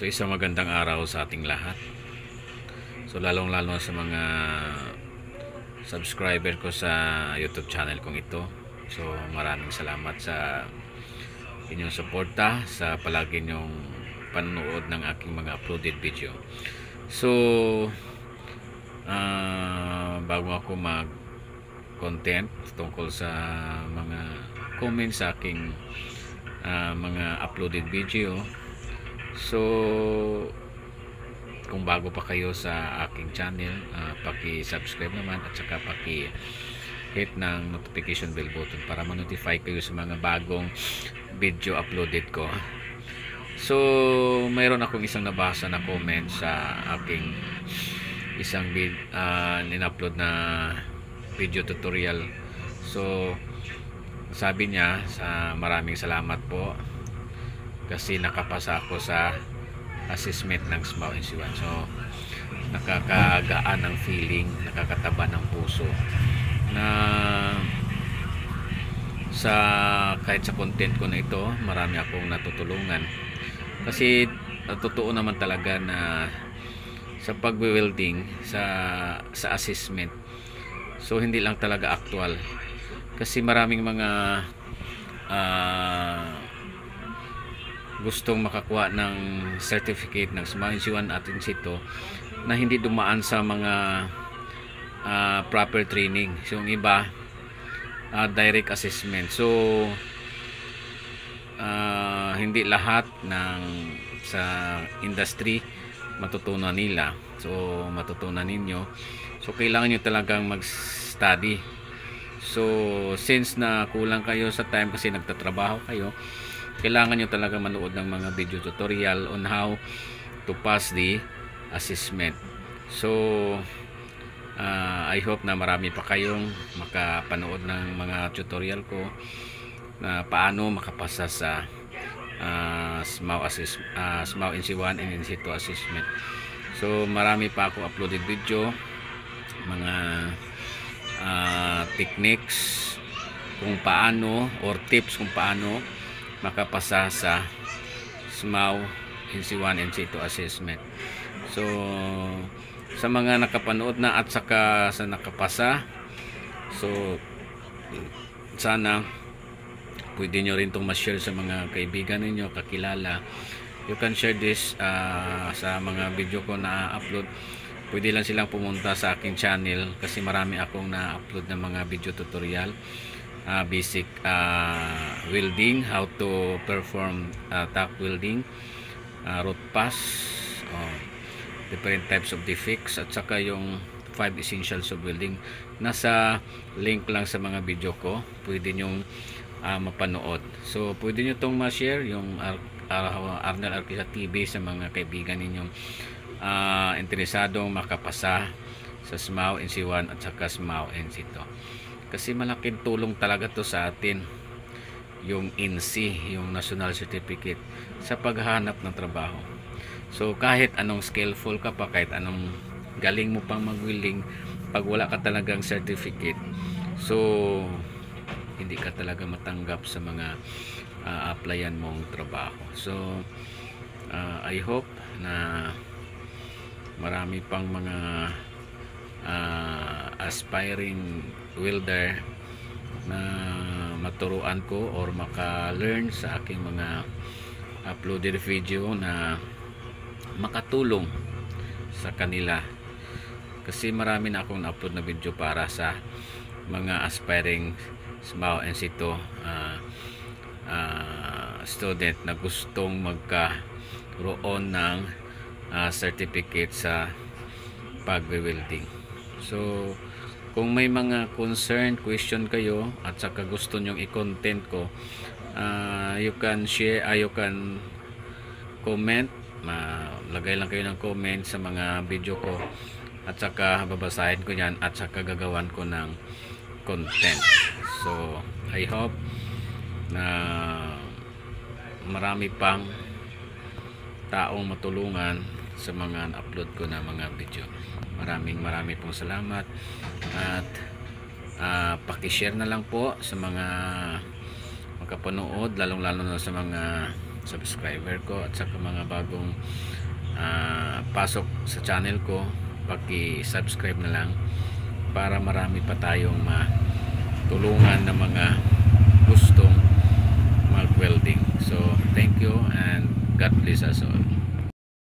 So isang magandang araw sa ating lahat. So lalong-lalo sa mga subscriber ko sa YouTube channel kong ito. So maraming salamat sa inyong suporta, sa palagi nyong panonood ng aking mga uploaded video. So bago ako mag content tungkol sa mga comments sa aking mga uploaded video, so kung bago pa kayo sa aking channel, paki-subscribe naman at saka paki-hit ng notification bell button para ma-notify kayo sa mga bagong video uploaded ko. So mayroon akong isang nabasa na comment sa aking isang in-upload na video tutorial. So sabi niya, maraming salamat po kasi nakapasa ako sa assessment ng SMAW NC1. So nakakagaan ng feeling, nakakataba ng puso na kahit sa content ko na ito, marami akong natutulungan. Kasi totoo naman talaga na sa pag-welding, sa assessment, so hindi lang talaga actual. Kasi maraming mga gustong makakuha ng certificate ng SMAW NC1 at NC2 na hindi dumaan sa mga proper training. So yung iba direct assessment. So hindi lahat ng sa industry matutunan nila. So matutunan ninyo. So kailangan nyo talagang mag-study. So since na kulang kayo sa time kasi nagtatrabaho kayo, kailangan nyo talaga manood ng mga video tutorial on how to pass the assessment. So I hope na marami pa kayong makapanood ng mga tutorial ko na paano makapasa sa SMAW NC1 and NC2 assessment. So marami pa akong uploaded video, mga techniques kung paano or tips kung paano makapasa sa SMAW NC1 NC2 assessment. So sa mga nakapanood na at saka sa nakapasa, so sana pwede nyo rin itong ma-share sa mga kaibigan ninyo, kakilala. You can share this sa mga video ko na upload. Pwede lang silang pumunta sa aking channel kasi marami akong na-upload na mga video tutorial, basic welding, how to perform tack welding, root pass, different types of defects, at saka yung 5 essentials of welding. Nasa link lang sa mga video ko, pwede nyong mapanood. So pwede nyo itong ma-share yung Arnel Arquisa TV sa mga kaibigan ninyong interesadong makapasa sa SMAW NC1 at saka SMAW NC2. Kasi malaking tulong talaga to sa atin, yung NC, yung National Certificate, sa paghahanap ng trabaho. So kahit anong skillful ka pa, kahit anong galing mo pang mag-welding, pag wala ka talagang certificate, so hindi ka talaga matanggap sa mga applyan mong trabaho. So I hope na marami pang mga aspiring welder na maturuan ko or maka-learn sa aking mga uploaded video na makatulong sa kanila. Kasi marami na akong upload na video para sa mga aspiring SMAW NC2 student na gustong magkaroon ng certificate sa pag-welding. So kung may mga concern, question kayo at saka gusto nyong i-content ko, you can share, you can comment, lagay lang kayo ng comment sa mga video ko at saka babasahin ko yan at saka gagawan ko ng content. So I hope na marami pang taong matulungan sa mga upload ko na mga video. Maraming pong salamat at paki-share na lang po sa mga makapanood, lalong lalo na sa mga subscriber ko at saka mga bagong pasok sa channel ko, paki-subscribe na lang para marami pa tayong matulungan ng mga gustong mag-welding. So thank you and God bless us all.